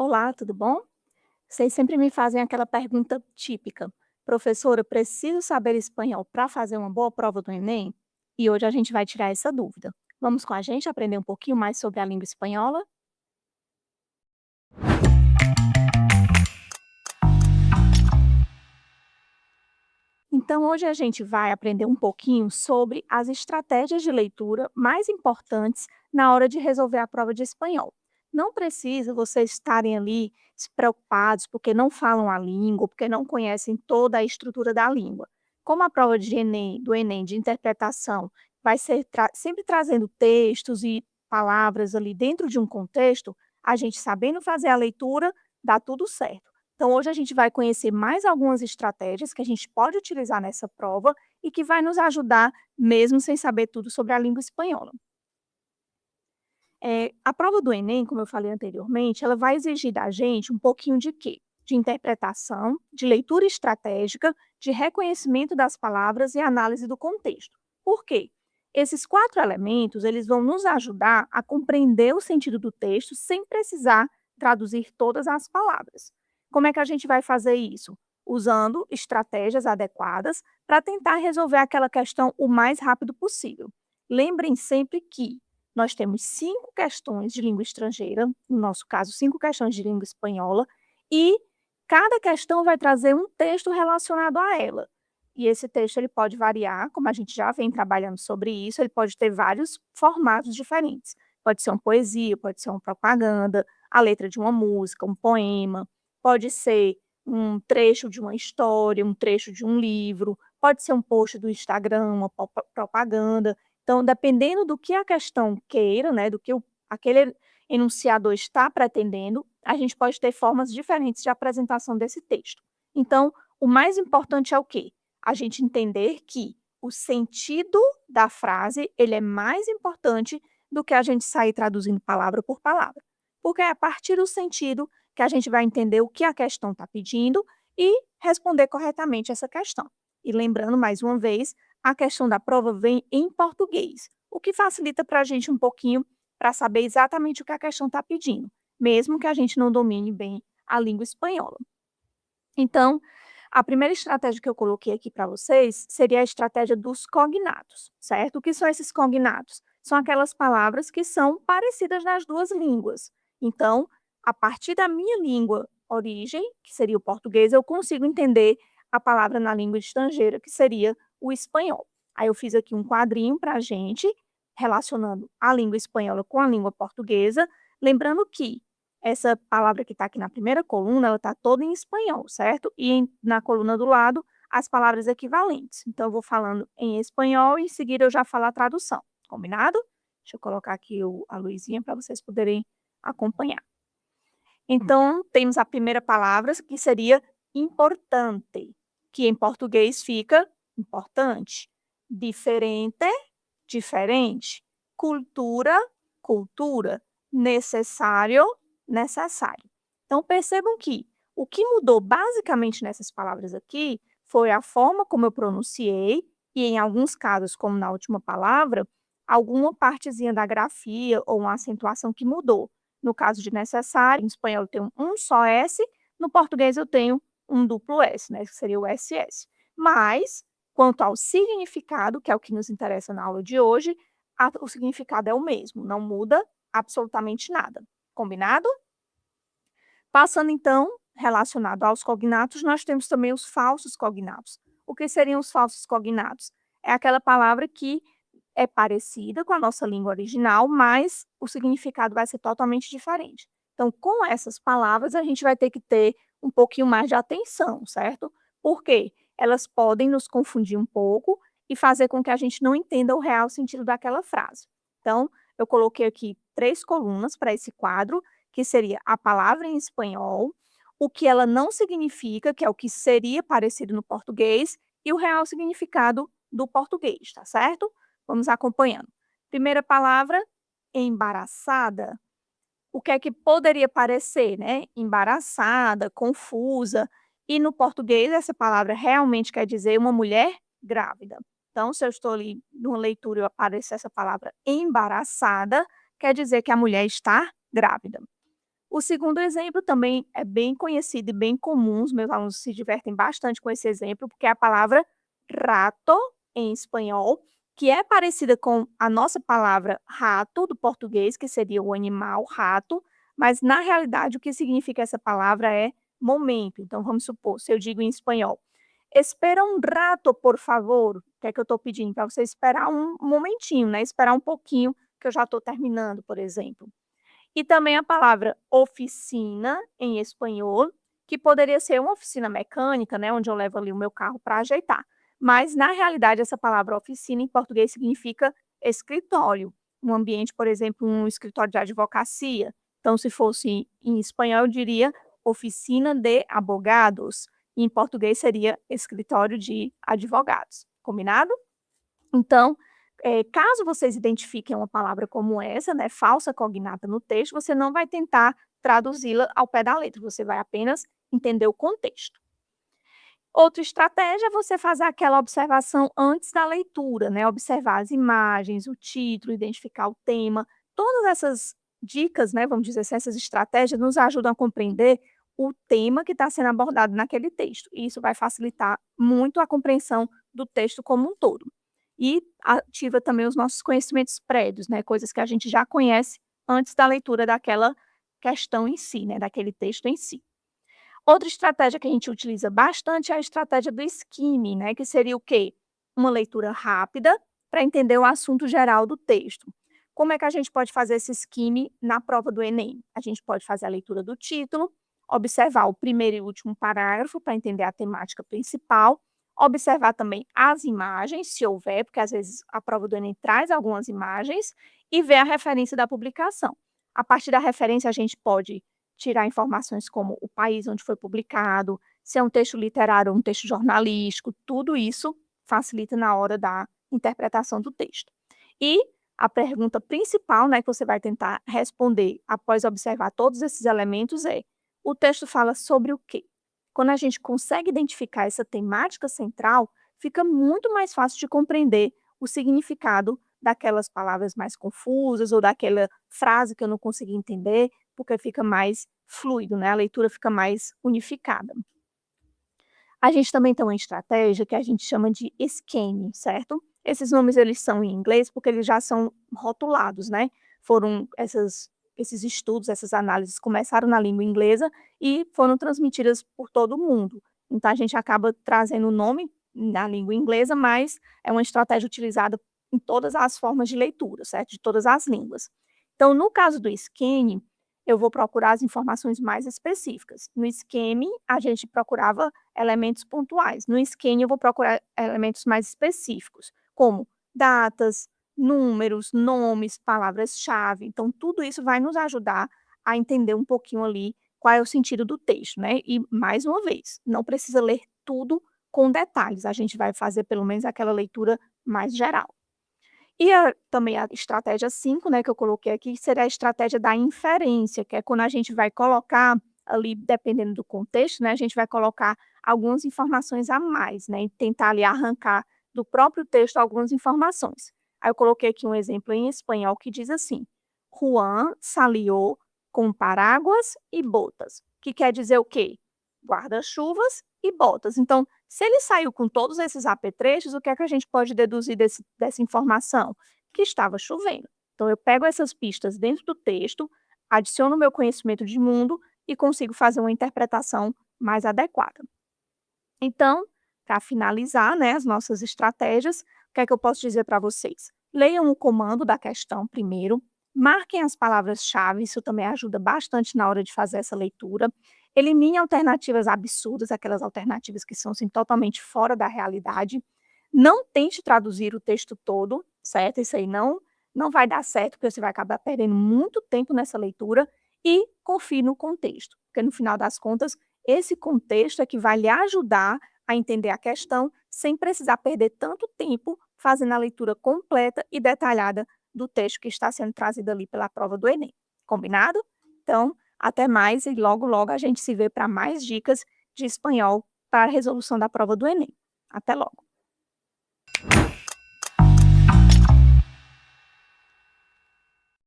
Olá, tudo bom? Vocês sempre me fazem aquela pergunta típica: professora, preciso saber espanhol para fazer uma boa prova do Enem? E hoje a gente vai tirar essa dúvida. Vamos com a gente aprender um pouquinho mais sobre a língua espanhola? Então, hoje a gente vai aprender um pouquinho sobre as estratégias de leitura mais importantes na hora de resolver a prova de espanhol. Não precisa vocês estarem ali se preocupados porque não falam a língua, porque não conhecem toda a estrutura da língua. Como a prova de Enem, do Enem de interpretação vai ser sempre trazendo textos e palavras ali dentro de um contexto, a gente sabendo fazer a leitura, dá tudo certo. Então, hoje a gente vai conhecer mais algumas estratégias que a gente pode utilizar nessa prova e que vai nos ajudar, mesmo sem saber tudo sobre a língua espanhola. A prova do Enem, como eu falei anteriormente, ela vai exigir da gente um pouquinho de quê? De interpretação, de leitura estratégica, de reconhecimento das palavras e análise do contexto. Por quê? Esses quatro elementos, eles vão nos ajudar a compreender o sentido do texto sem precisar traduzir todas as palavras. Como é que a gente vai fazer isso? Usando estratégias adequadas para tentar resolver aquela questão o mais rápido possível. Lembrem sempre que nós temos 5 questões de língua estrangeira, no nosso caso, 5 questões de língua espanhola, e cada questão vai trazer um texto relacionado a ela. E esse texto ele pode variar, como a gente já vem trabalhando sobre isso, ele pode ter vários formatos diferentes. Pode ser uma poesia, pode ser uma propaganda, a letra de uma música, um poema, pode ser um trecho de uma história, um trecho de um livro, pode ser um post do Instagram, uma propaganda. Então, dependendo do que a questão queira, né, do que aquele enunciador está pretendendo, a gente pode ter formas diferentes de apresentação desse texto. Então, o mais importante é o quê? A gente entender que o sentido da frase, ele é mais importante do que a gente sair traduzindo palavra por palavra. Porque é a partir do sentido que a gente vai entender o que a questão está pedindo e responder corretamente essa questão. E lembrando, mais uma vez, a questão da prova vem em português, o que facilita para a gente um pouquinho para saber exatamente o que a questão está pedindo, mesmo que a gente não domine bem a língua espanhola. Então, a primeira estratégia que eu coloquei aqui para vocês seria a estratégia dos cognatos, certo? O que são esses cognatos? São aquelas palavras que são parecidas nas duas línguas. Então, a partir da minha língua origem, que seria o português, eu consigo entender a palavra na língua estrangeira, que seria o espanhol. Aí eu fiz aqui um quadrinho para a gente, relacionando a língua espanhola com a língua portuguesa, lembrando que essa palavra que está aqui na primeira coluna, ela está toda em espanhol, certo? E na coluna do lado, as palavras equivalentes. Então, eu vou falando em espanhol e em seguida eu já falo a tradução. Combinado? Deixa eu colocar aqui a luzinha para vocês poderem acompanhar. Então, temos a primeira palavra, que seria importante, que em português fica importante. Diferente, diferente. Cultura, cultura. Necessário, necessário. Então, percebam que o que mudou basicamente nessas palavras aqui foi a forma como eu pronunciei e, em alguns casos, como na última palavra, alguma partezinha da grafia ou uma acentuação que mudou. No caso de necessário, em espanhol eu tenho um só S, no português eu tenho um duplo S, né, que seria o SS. Mas, quanto ao significado, que é o que nos interessa na aula de hoje, o significado é o mesmo, não muda absolutamente nada. Combinado? Passando então, relacionado aos cognatos, nós temos também os falsos cognatos. O que seriam os falsos cognatos? É aquela palavra que é parecida com a nossa língua original, mas o significado vai ser totalmente diferente. Então, com essas palavras, a gente vai ter que ter um pouquinho mais de atenção, certo? Porque elas podem nos confundir um pouco e fazer com que a gente não entenda o real sentido daquela frase. Então, eu coloquei aqui 3 colunas para esse quadro, que seria a palavra em espanhol, o que ela não significa, que é o que seria parecido no português, e o real significado do português, tá certo? Vamos acompanhando. Primeira palavra, embaraçada. O que é que poderia parecer, né? Embaraçada, confusa. E no português, essa palavra realmente quer dizer uma mulher grávida. Então, se eu estou ali numa leitura e aparecer essa palavra embaraçada, quer dizer que a mulher está grávida. O segundo exemplo também é bem conhecido e bem comum, os meus alunos se divertem bastante com esse exemplo, porque é a palavra rato em espanhol, que é parecida com a nossa palavra rato do português, que seria o animal rato, mas na realidade o que significa essa palavra é momento. Então vamos supor, se eu digo em espanhol: "Espera um rato, por favor", o que é que eu estou pedindo? Para você esperar um momentinho, né, esperar um pouquinho, que eu já estou terminando, por exemplo. E também a palavra oficina, em espanhol, que poderia ser uma oficina mecânica, né, onde eu levo ali o meu carro para ajeitar. Mas, na realidade, essa palavra oficina em português significa escritório. Um ambiente, por exemplo, um escritório de advocacia. Então, se fosse em espanhol, eu diria oficina de abogados. E em português seria escritório de advogados. Combinado? Então, caso vocês identifiquem uma palavra como essa, né, falsa cognata no texto, você não vai tentar traduzi-la ao pé da letra, você vai apenas entender o contexto. Outra estratégia é você fazer aquela observação antes da leitura, né, observar as imagens, o título, identificar o tema. Todas essas dicas, né, vamos dizer assim, essas estratégias nos ajudam a compreender o tema que está sendo abordado naquele texto, e isso vai facilitar muito a compreensão do texto como um todo. E ativa também os nossos conhecimentos prévios, né, coisas que a gente já conhece antes da leitura daquela questão em si, né, daquele texto em si. Outra estratégia que a gente utiliza bastante é a estratégia do skimming, né, que seria o quê? Uma leitura rápida para entender o assunto geral do texto. Como é que a gente pode fazer esse skimming na prova do Enem? A gente pode fazer a leitura do título, observar o primeiro e último parágrafo para entender a temática principal, observar também as imagens, se houver, porque às vezes a prova do Enem traz algumas imagens, e ver a referência da publicação. A partir da referência, a gente pode tirar informações como o país onde foi publicado, se é um texto literário ou um texto jornalístico, tudo isso facilita na hora da interpretação do texto. E a pergunta principal, né, que você vai tentar responder após observar todos esses elementos é: o texto fala sobre o quê? Quando a gente consegue identificar essa temática central, fica muito mais fácil de compreender o significado daquelas palavras mais confusas ou daquela frase que eu não consegui entender, porque fica mais fluido, né, a leitura fica mais unificada. A gente também tem uma estratégia que a gente chama de scanning, certo? Esses nomes eles são em inglês porque eles já são rotulados, né, foram esses estudos, essas análises começaram na língua inglesa e foram transmitidas por todo o mundo. Então a gente acaba trazendo o nome na língua inglesa, mas é uma estratégia utilizada em todas as formas de leitura, certo? De todas as línguas. Então, no caso do scanning, eu vou procurar as informações mais específicas. No Scheme, a gente procurava elementos pontuais. No Scanning, eu vou procurar elementos mais específicos, como datas, números, nomes, palavras-chave. Então, tudo isso vai nos ajudar a entender um pouquinho ali qual é o sentido do texto, né? E, mais uma vez, não precisa ler tudo com detalhes, a gente vai fazer pelo menos aquela leitura mais geral. E também a estratégia 5, né, que eu coloquei aqui, seria a estratégia da inferência, que é quando a gente vai colocar ali, dependendo do contexto, né, a gente vai colocar algumas informações a mais, né, e tentar ali arrancar do próprio texto algumas informações. Aí eu coloquei aqui um exemplo em espanhol que diz assim: Juan salió com paraguas e botas, que quer dizer o quê? Guarda-chuvas e botas. Então, se ele saiu com todos esses apetrechos, o que é que a gente pode deduzir dessa informação? Que estava chovendo. Então, eu pego essas pistas dentro do texto, adiciono o meu conhecimento de mundo e consigo fazer uma interpretação mais adequada. Então, para finalizar, né, as nossas estratégias, o que é que eu posso dizer para vocês? Leiam o comando da questão primeiro, marquem as palavras-chave, isso também ajuda bastante na hora de fazer essa leitura. Elimine alternativas absurdas, aquelas alternativas que são assim, totalmente fora da realidade. Não tente traduzir o texto todo, certo? Isso aí não vai dar certo, porque você vai acabar perdendo muito tempo nessa leitura. E confie no contexto, porque no final das contas, esse contexto é que vai lhe ajudar a entender a questão sem precisar perder tanto tempo fazendo a leitura completa e detalhada do texto que está sendo trazido ali pela prova do Enem. Combinado? Então, até mais e logo, logo a gente se vê para mais dicas de espanhol para a resolução da prova do Enem. Até logo!